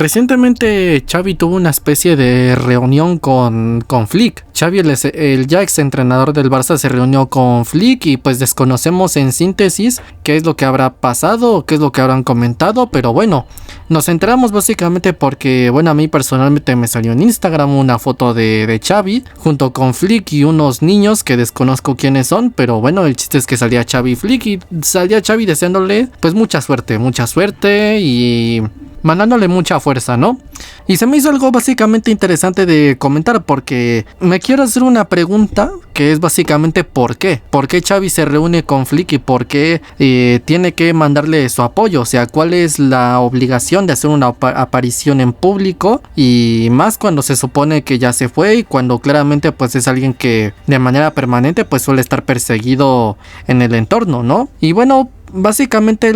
Recientemente Xavi tuvo una especie de reunión con Flick. Xavi, el ya ex entrenador del Barça, se reunió con Flick y pues desconocemos en síntesis qué es lo que habrá pasado o qué es lo que habrán comentado, pero bueno, nos enteramos básicamente porque, bueno, a mí personalmente me salió en Instagram una foto de Xavi junto con Flick y unos niños que desconozco quiénes son, pero bueno, el chiste es que salía Xavi y Flick y salía Xavi deseándole pues mucha suerte y mandándole mucha fuerza, ¿no? Y se me hizo algo básicamente interesante de comentar porque me quiero hacer una pregunta que es básicamente ¿por qué? ¿Por qué Xavi se reúne con Flick y por qué tiene que mandarle su apoyo? O sea, ¿cuál es la obligación de hacer una aparición en público? Y más cuando se supone que ya se fue y cuando claramente pues es alguien que de manera permanente pues suele estar perseguido en el entorno, ¿no? Y bueno, básicamente,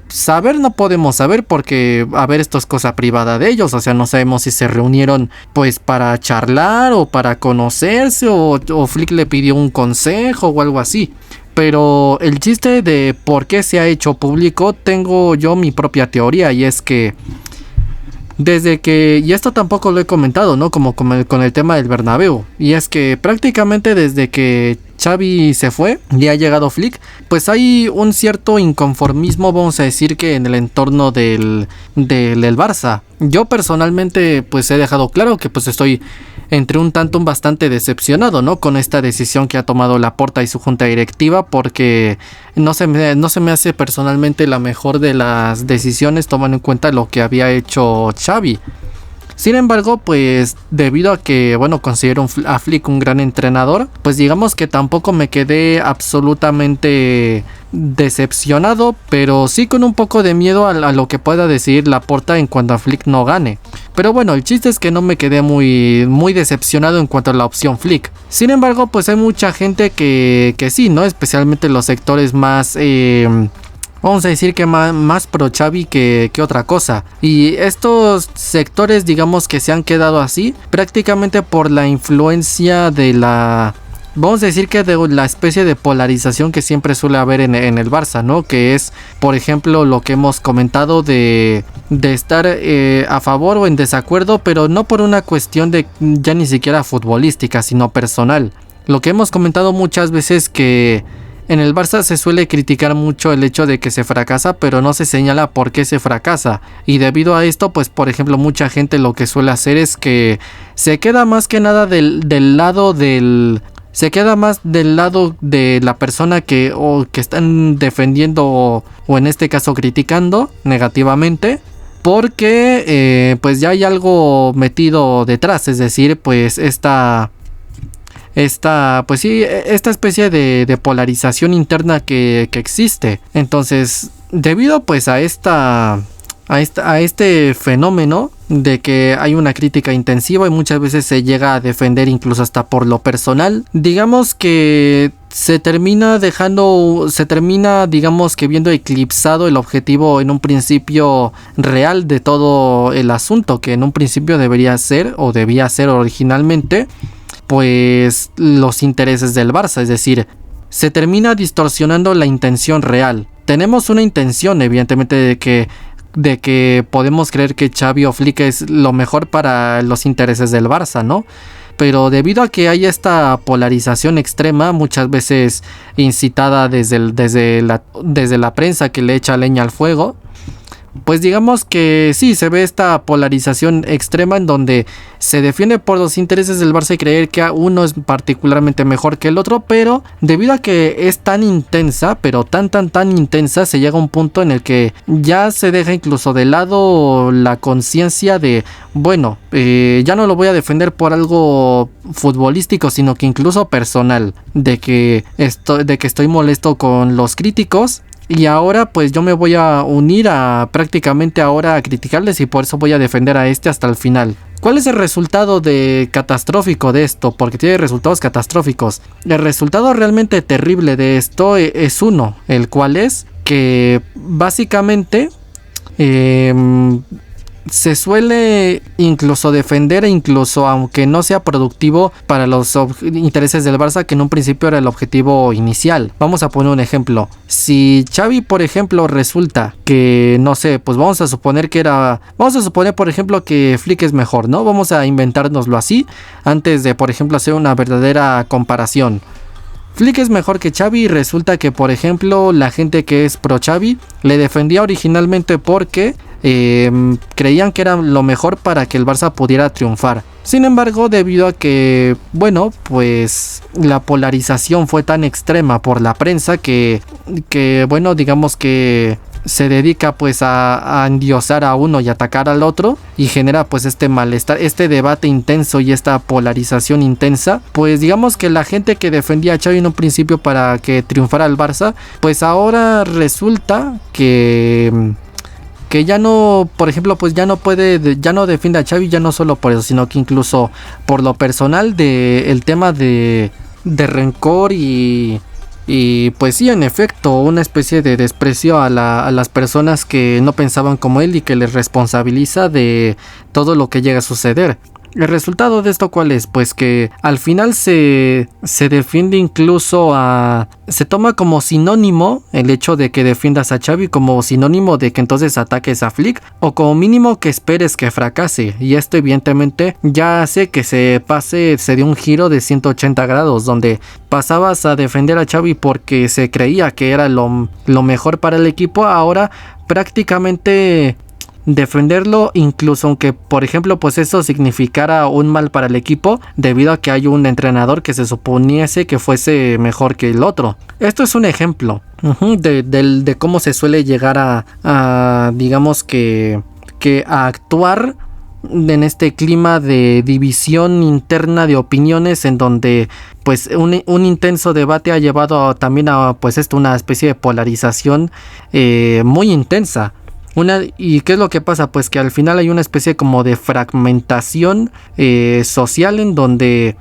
saber no podemos saber porque, esto es cosa privada de ellos, o sea, no sabemos si se reunieron pues para charlar o para conocerse o Flick le pidió un consejo o algo así. Pero el chiste de por qué se ha hecho público, tengo yo mi propia teoría y es que desde que, y esto tampoco lo he comentado, ¿no? Como con el tema del Bernabéu, y es que prácticamente desde que Xavi se fue y ha llegado Flick, pues hay un cierto inconformismo, vamos a decir, que en el entorno del Barça. Yo personalmente pues he dejado claro que pues estoy entre un bastante decepcionado, ¿no? Con esta decisión que ha tomado Laporta y su junta directiva, porque no se me hace personalmente la mejor de las decisiones tomando en cuenta lo que había hecho Xavi. Sin embargo, pues debido a que, bueno, considero a Flick un gran entrenador, pues digamos que tampoco me quedé absolutamente decepcionado, pero sí con un poco de miedo a lo que pueda decidir Laporta en cuanto a Flick no gane. Pero bueno, el chiste es que no me quedé muy decepcionado en cuanto a la opción Flick. Sin embargo, pues hay mucha gente que sí, ¿no? Especialmente los sectores más vamos a decir que más pro Xavi que otra cosa. Y estos sectores, digamos que se han quedado así prácticamente por la influencia de la... Vamos a decir que de la especie de polarización que siempre suele haber en el Barça, ¿no? Que es, por ejemplo, lo que hemos comentado de estar a favor o en desacuerdo, pero no por una cuestión de ya ni siquiera futbolística, sino personal. Lo que hemos comentado muchas veces que en el Barça se suele criticar mucho el hecho de que se fracasa, pero no se señala por qué se fracasa. Y debido a esto, pues por ejemplo, mucha gente lo que suele hacer es que se queda más que nada del lado del... Se queda más del lado de la persona que están defendiendo o en este caso criticando negativamente, porque pues ya hay algo metido detrás, es decir, pues esta especie de polarización interna que existe. Entonces, debido pues a este fenómeno de que hay una crítica intensiva y muchas veces se llega a defender incluso hasta por lo personal, digamos que se termina digamos que viendo eclipsado el objetivo en un principio real de todo el asunto, que en un principio debía ser originalmente pues los intereses del Barça, es decir, se termina distorsionando la intención real. Tenemos una intención evidentemente de que podemos creer que Xavi o Flick es lo mejor para los intereses del Barça, ¿no? Pero debido a que hay esta polarización extrema, muchas veces incitada desde la prensa que le echa leña al fuego, pues digamos que sí, se ve esta polarización extrema en donde se defiende por los intereses del Barça y creer que uno es particularmente mejor que el otro, pero debido a que es tan intensa, pero tan intensa, se llega a un punto en el que ya se deja incluso de lado la conciencia de, bueno, ya no lo voy a defender por algo futbolístico, sino que incluso personal, de que estoy molesto con los críticos. Y ahora pues yo me voy a unir prácticamente ahora a criticarles y por eso voy a defender a hasta el final. ¿Cuál es el resultado catastrófico de esto? Porque tiene resultados catastróficos. El resultado realmente terrible de esto es uno, el cual es que básicamente se suele incluso defender, incluso aunque no sea productivo para los intereses del Barça, que en un principio era el objetivo inicial. Vamos a poner un ejemplo. Si Xavi, por ejemplo, resulta que, no sé, pues vamos a suponer por ejemplo, que Flick es mejor, ¿no? Vamos a inventárnoslo así, antes de, por ejemplo, hacer una verdadera comparación. Flick es mejor que Xavi y resulta que, por ejemplo, la gente que es pro Xavi le defendía originalmente porque creían que era lo mejor para que el Barça pudiera triunfar. Sin embargo, debido a que, bueno, pues la polarización fue tan extrema por la prensa que bueno, digamos que se dedica pues a endiosar a uno y atacar al otro, y genera pues este malestar, este debate intenso y esta polarización intensa. Pues digamos que la gente que defendía a Xavi en un principio para que triunfara el Barça, pues ahora resulta que ya no, por ejemplo, pues ya no defiende a Xavi, ya no solo por eso, sino que incluso por lo personal el tema de rencor y pues sí, en efecto, una especie de desprecio a las personas que no pensaban como él y que les responsabiliza de todo lo que llega a suceder. El resultado de esto, ¿cuál es? Pues que al final se defiende incluso se toma como sinónimo el hecho de que defiendas a Xavi, como sinónimo de que entonces ataques a Flick, o como mínimo que esperes que fracase. Y esto evidentemente ya hace que se dé un giro de 180 grados, donde pasabas a defender a Xavi porque se creía que era lo mejor para el equipo. Ahora prácticamente defenderlo, incluso aunque por ejemplo pues eso significara un mal para el equipo, debido a que hay un entrenador que se suponiese que fuese mejor que el otro. Esto es un ejemplo de cómo se suele llegar a digamos que a actuar en este clima de división interna de opiniones, en donde pues un intenso debate ha llevado también a pues una especie de polarización muy intensa. ¿Y qué es lo que pasa? Pues que al final hay una especie como de fragmentación social, en donde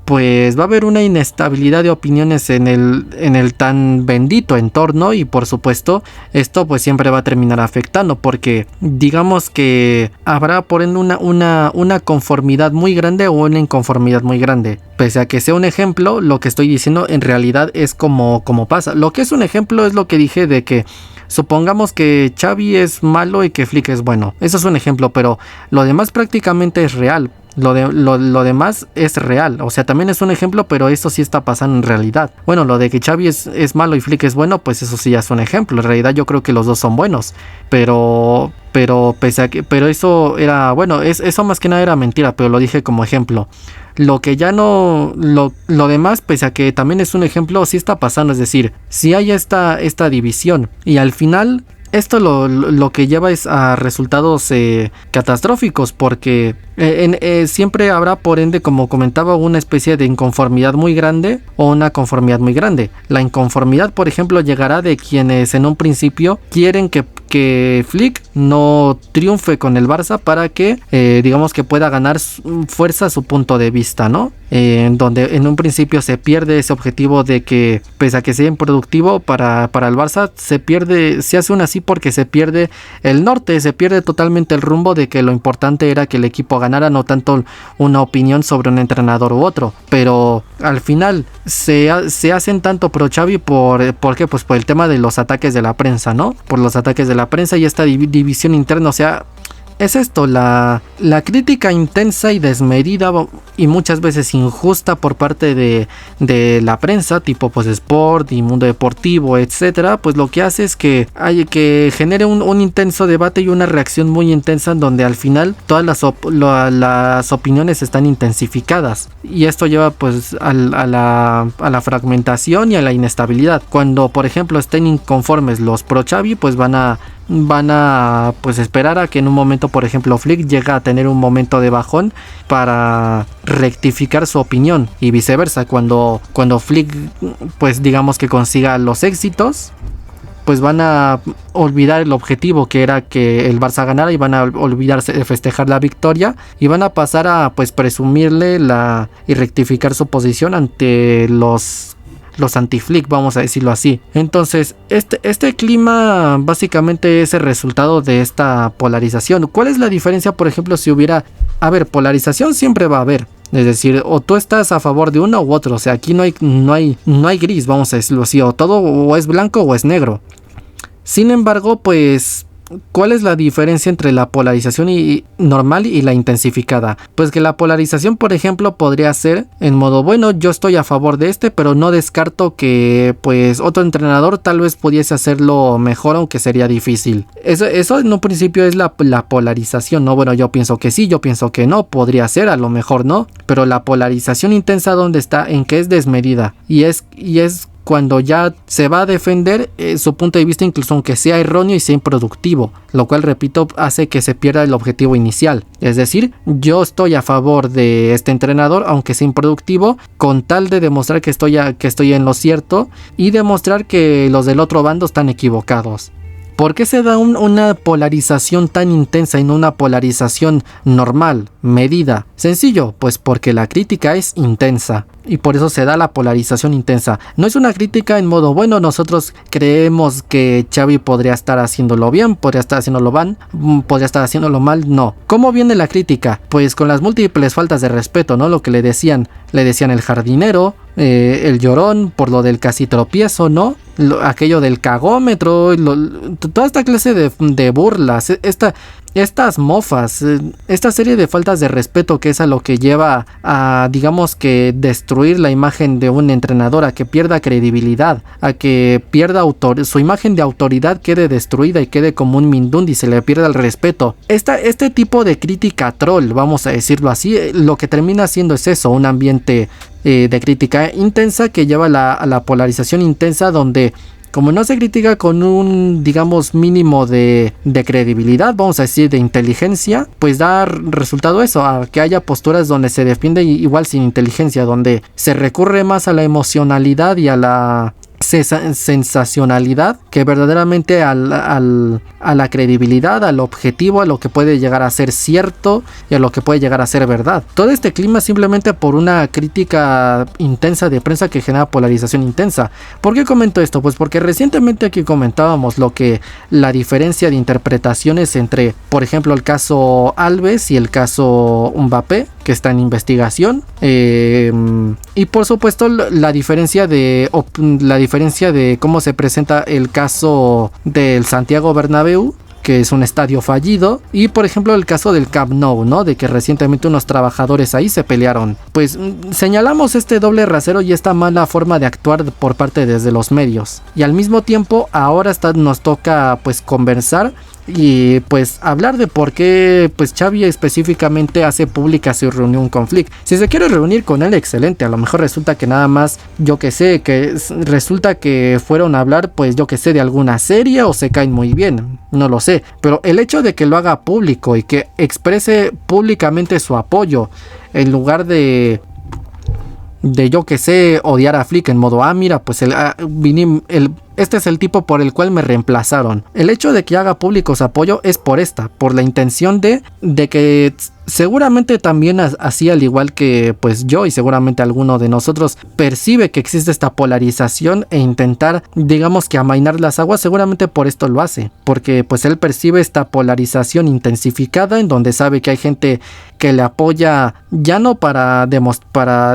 pues va a haber una inestabilidad de opiniones en el tan bendito entorno, y por supuesto esto pues siempre va a terminar afectando, porque digamos que habrá por ende una conformidad muy grande o una inconformidad muy grande. Pese a que sea un ejemplo, lo que estoy diciendo en realidad es como pasa. Lo que es un ejemplo es lo que dije de que supongamos que Xavi es malo y que Flick es bueno. Eso es un ejemplo, pero lo demás prácticamente es real. Lo demás es real. O sea, también es un ejemplo, pero esto sí está pasando en realidad. Bueno, lo de que Xavi es malo y Flick es bueno, pues eso sí ya es un ejemplo. En realidad yo creo que los dos son buenos. Pero pese a que, pero eso era, bueno, eso más que nada era mentira, pero lo dije como ejemplo. Lo que ya no, lo demás, pese a que también es un ejemplo, sí está pasando. Es decir, si hay esta división, y al final esto lo que lleva es a resultados catastróficos, porque siempre habrá por ende, como comentaba, una especie de inconformidad muy grande o una conformidad muy grande. La inconformidad, por ejemplo, llegará de quienes en un principio quieren que Flick no triunfe con el Barça para que digamos que pueda ganar fuerza a su punto de vista, ¿no? Donde en un principio se pierde ese objetivo de que, pese a que sea improductivo para el Barça, se hace un así porque se pierde el norte, se pierde totalmente el rumbo de que lo importante era que el equipo ganara, no tanto una opinión sobre un entrenador u otro. Pero al final se hacen tanto pro Xavi ¿por qué? Pues por el tema de los ataques de la prensa, ¿no? Por los ataques de la prensa y esta división interna. O sea, es esto, la crítica intensa y desmedida y muchas veces injusta por parte de la prensa, tipo pues Sport y Mundo Deportivo, etcétera, pues lo que hace es que genere un intenso debate y una reacción muy intensa, en donde al final todas las opiniones están intensificadas, y esto lleva pues a la fragmentación y a la inestabilidad. Cuando por ejemplo estén inconformes los pro Xavi, pues van a pues esperar a que en un momento, por ejemplo, Flick llega a tener un momento de bajón para rectificar su opinión, y viceversa. Cuando Flick pues digamos que consiga los éxitos, pues van a olvidar el objetivo, que era que el Barça ganara, y van a olvidarse de festejar la victoria, y van a pasar a pues presumirle y rectificar su posición ante los los anti-Flick, vamos a decirlo así. Entonces, este clima básicamente es el resultado de esta polarización. ¿Cuál es la diferencia, por ejemplo, si hubiera... A ver, polarización siempre va a haber. Es decir, o tú estás a favor de uno u otro. O sea, aquí no hay gris, vamos a decirlo así. O todo o es blanco o es negro. Sin embargo, pues... ¿Cuál es la diferencia entre la polarización normal y la intensificada? Pues que la polarización, por ejemplo, podría ser en modo, bueno, yo estoy a favor de pero no descarto que pues otro entrenador tal vez pudiese hacerlo mejor, aunque sería difícil. Eso en un principio es la polarización, ¿no? Bueno, yo pienso que sí, yo pienso que no, podría ser, a lo mejor no. Pero la polarización intensa, ¿dónde está? En que es desmedida. Y es cuando ya se va a defender su punto de vista, incluso aunque sea erróneo y sea improductivo, lo cual, repito, hace que se pierda el objetivo inicial. Es decir, yo estoy a favor de este entrenador, aunque sea improductivo, con tal de demostrar que estoy en lo cierto y demostrar que los del otro bando están equivocados. ¿Por qué se da una polarización tan intensa y no una polarización normal, medida? Sencillo, pues porque la crítica es intensa y por eso se da la polarización intensa. No es una crítica en modo, bueno, nosotros creemos que Xavi podría estar haciéndolo bien, podría estar haciéndolo mal, no. ¿Cómo viene la crítica? Pues con las múltiples faltas de respeto, ¿no? Lo que le decían el jardinero, el llorón por lo del casi tropiezo, ¿no? Aquello del cagómetro, toda esta clase de burlas, estas mofas, esta serie de faltas de respeto que es a lo que lleva a, digamos que, destruir la imagen de un entrenador, a que pierda credibilidad, a que pierda su imagen de autoridad quede destruida y quede como un mindundi, se le pierda el respeto. Este tipo de crítica troll, vamos a decirlo así, lo que termina siendo es eso, un ambiente de crítica intensa que lleva a la polarización intensa, donde como no se critica con un, digamos, mínimo de credibilidad, vamos a decir de inteligencia, pues da resultado eso, a que haya posturas donde se defiende igual sin inteligencia, donde se recurre más a la emocionalidad y a la sensacionalidad que verdaderamente a la credibilidad, al objetivo, a lo que puede llegar a ser cierto y a lo que puede llegar a ser verdad. Todo este clima simplemente por una crítica intensa de prensa que genera polarización intensa. ¿Por qué comento esto? Pues porque recientemente aquí comentábamos la diferencia de interpretaciones entre, por ejemplo, el caso Alves y el caso Mbappé, que está en investigación, y por supuesto la diferencia de cómo se presenta el caso del Santiago Bernabéu, que es un estadio fallido, y por ejemplo el caso del Camp Nou, ¿no? De que recientemente unos trabajadores ahí se pelearon. Pues señalamos este doble rasero y esta mala forma de actuar por parte desde los medios, y al mismo tiempo ahora nos toca pues conversar y pues hablar de por qué pues Xavi específicamente hace pública su reunión con Flick. Si se quiere reunir con él, excelente. A lo mejor resulta que nada más, resulta que fueron a hablar, pues yo que sé, de alguna serie o se caen muy bien, no lo sé. Pero el hecho de que lo haga público y que exprese públicamente su apoyo, en lugar de yo que sé, odiar a Flick en modo, mira, pues este es el tipo por el cual me reemplazaron. El hecho de que haga público su apoyo es por la intención de que seguramente también así, al igual que pues yo y seguramente alguno de nosotros percibe que existe esta polarización e intentar, digamos que amainar las aguas, seguramente por esto lo hace, porque pues él percibe esta polarización intensificada en donde sabe que hay gente que le apoya ya no para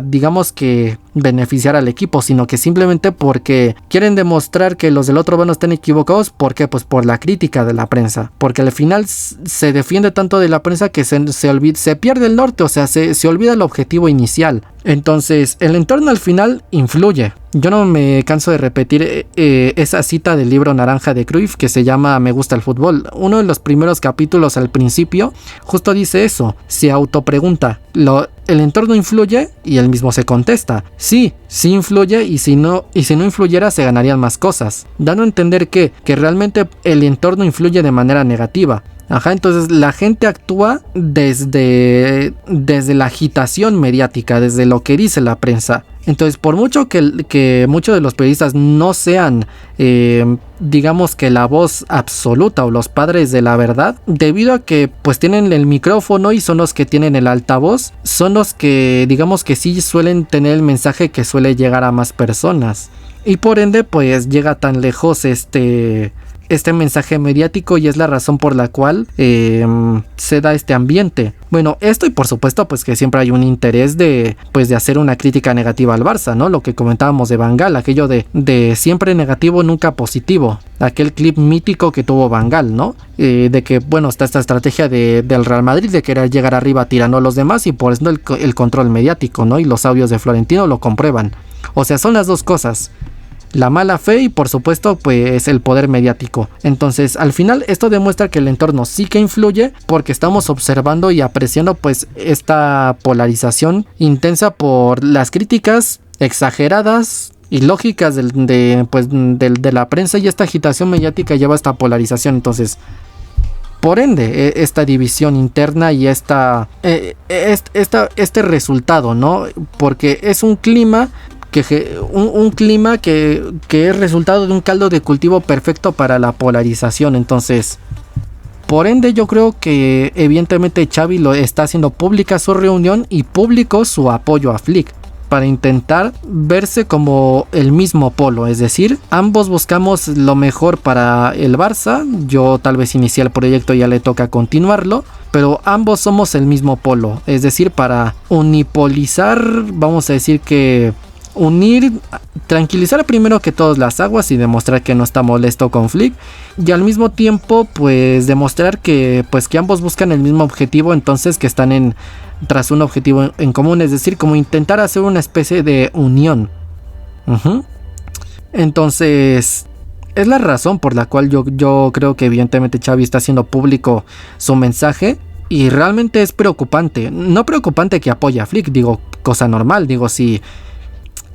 digamos que beneficiar al equipo, sino que simplemente porque quieren demostrar que los del otro bando estén equivocados. ¿Por qué? Pues por la crítica de la prensa, porque al final se defiende tanto de la prensa que se pierde el norte, o sea, se olvida el objetivo inicial. Entonces el entorno al final influye. Yo no me canso de repetir esa cita del libro Naranja de Cruyff que se llama Me gusta el fútbol. Uno de los primeros capítulos al principio justo dice eso, se autopregunta, ¿el entorno influye? Y él mismo se contesta, sí influye, y si no influyera se ganarían más cosas, dando a entender que realmente el entorno influye de manera negativa. Ajá, entonces la gente actúa desde la agitación mediática, desde lo que dice la prensa. Entonces, por mucho que muchos de los periodistas no sean, digamos que la voz absoluta o los padres de la verdad, debido a que pues tienen el micrófono y son los que tienen el altavoz, son los que digamos que sí suelen tener el mensaje que suele llegar a más personas. Y por ende, pues llega tan lejos este mensaje mediático y es la razón por la cual se da este ambiente. Bueno, esto y por supuesto pues que siempre hay un interés de hacer una crítica negativa al Barça, ¿no? Lo que comentábamos de Van Gaal, aquello de siempre negativo, nunca positivo. Aquel clip mítico que tuvo Van Gaal, ¿no? De que, bueno, está esta estrategia del Real Madrid de querer llegar arriba tirando a los demás y por eso el control mediático, ¿no? Y los audios de Florentino lo comprueban. O sea, son las dos cosas. La mala fe y por supuesto pues el poder mediático. Entonces al final esto demuestra que el entorno sí que influye porque estamos observando y apreciando pues esta polarización intensa por las críticas exageradas y lógicas de la prensa, y esta agitación mediática lleva a esta polarización. Entonces por ende esta división interna y este resultado, ¿no? Porque es un clima un clima que es resultado de un caldo de cultivo perfecto para la polarización. Entonces, por ende, yo creo que evidentemente Xavi lo está haciendo pública su reunión y público su apoyo a Flick para intentar verse como el mismo polo, es decir, ambos buscamos lo mejor para el Barça. Yo tal vez inicié el proyecto y ya le toca continuarlo, pero ambos somos el mismo polo, es decir, para unipolizar, vamos a decir que tranquilizar primero que todas las aguas y demostrar que no está molesto con Flick, y al mismo tiempo pues demostrar que ambos buscan el mismo objetivo, entonces que están tras un objetivo en común, es decir, como intentar hacer una especie de unión. Entonces es la razón por la cual yo creo que evidentemente Xavi está haciendo público su mensaje. Y realmente es preocupante, no preocupante que apoye a Flick, digo, cosa normal, digo, si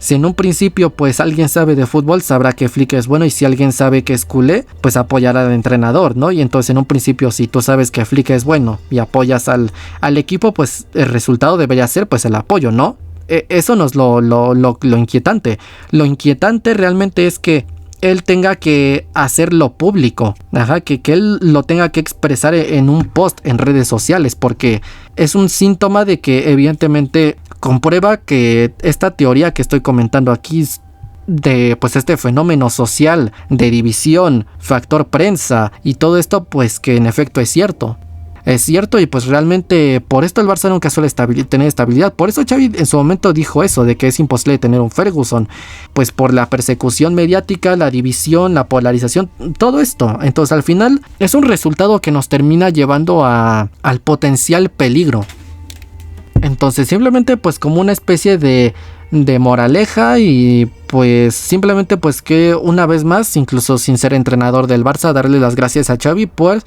en un principio pues alguien sabe de fútbol, sabrá que Flick es bueno, y si alguien sabe que es culé, pues apoyará al entrenador, ¿no? Y entonces en un principio, si tú sabes que Flick es bueno y apoyas al equipo, pues el resultado debería ser pues el apoyo, ¿no? Eso no es lo inquietante. Lo inquietante realmente es que él tenga que hacerlo público, que él lo tenga que expresar en un post en redes sociales, porque es un síntoma de que evidentemente comprueba que esta teoría que estoy comentando aquí de pues este fenómeno social de división, factor prensa y todo esto, pues que en efecto es cierto. Es cierto, y pues realmente por esto el Barça nunca suele tener estabilidad. Por eso Xavi en su momento dijo eso, de que es imposible tener un Ferguson, pues por la persecución mediática, la división, la polarización, todo esto. Entonces al final es un resultado que nos termina llevando al potencial peligro. Entonces simplemente pues como una especie de moraleja, y pues simplemente pues que una vez más, incluso sin ser entrenador del Barça, darle las gracias a Xavi pues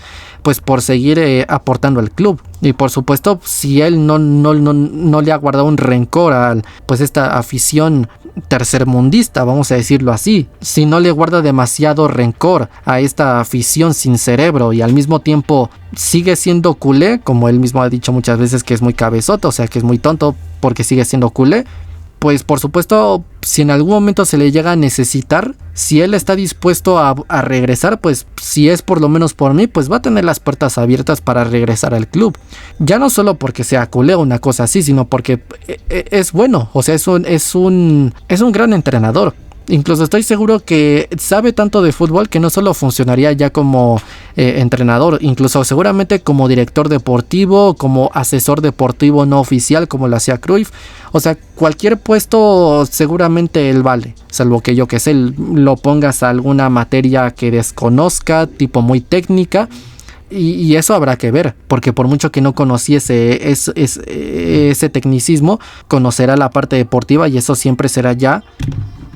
por seguir aportando al club. Y por supuesto, si él no le ha guardado un rencor a pues esta afición tercermundista, vamos a decirlo así, si no le guarda demasiado rencor a esta afición sin cerebro y al mismo tiempo sigue siendo culé, como él mismo ha dicho muchas veces que es muy cabezoto, o sea que es muy tonto porque sigue siendo culé, pues por supuesto, si en algún momento se le llega a necesitar, si él está dispuesto a regresar, pues si es por lo menos por mí, pues va a tener las puertas abiertas para regresar al club. Ya no solo porque sea culé o una cosa así, sino porque es bueno, o sea, es un gran entrenador. Incluso estoy seguro que sabe tanto de fútbol que no solo funcionaría ya como entrenador, incluso seguramente como director deportivo, como asesor deportivo no oficial, como lo hacía Cruyff. O sea, cualquier puesto seguramente él vale, salvo que yo que sé, lo pongas a alguna materia que desconozca, tipo muy técnica. Y eso habrá que ver, porque por mucho que no conociese ese tecnicismo, conocerá la parte deportiva, y eso siempre será ya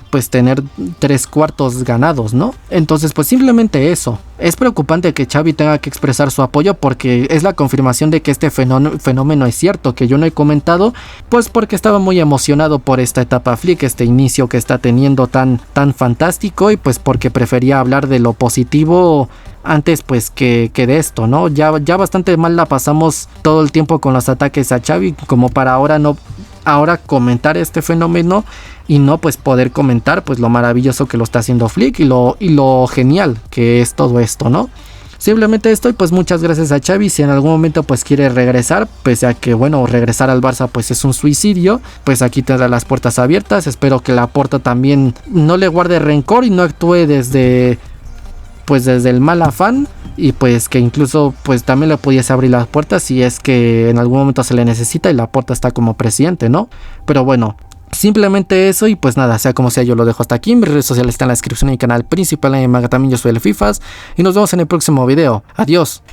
pues tener 3/4 ganados, ¿no? Entonces pues simplemente eso. Es preocupante que Xavi tenga que expresar su apoyo, porque es la confirmación de que este fenómeno es cierto, que yo no he comentado, pues porque estaba muy emocionado por esta etapa Flick, este inicio que está teniendo tan fantástico, y pues porque prefería hablar de lo positivo antes pues que de esto, ¿no? Ya bastante mal la pasamos todo el tiempo con los ataques a Xavi, como para ahora comentar este fenómeno y no pues poder comentar pues lo maravilloso que lo está haciendo Flick y lo genial que es todo esto, ¿no? Simplemente esto y pues muchas gracias a Xavi. Si en algún momento pues quiere regresar, pese a que bueno, regresar al Barça pues es un suicidio, pues aquí tendrá las puertas abiertas. Espero que Laporta también no le guarde rencor y no actúe desde el mal afán, y pues que incluso pues también le pudiese abrir las puertas si es que en algún momento se le necesita y Laporta está como presidente, ¿no? Pero bueno, simplemente eso y pues nada, sea como sea, yo lo dejo hasta aquí. Mis redes sociales están en la descripción y mi canal principal en Manga también. Yo soy el Fifas y nos vemos en el próximo video. Adiós.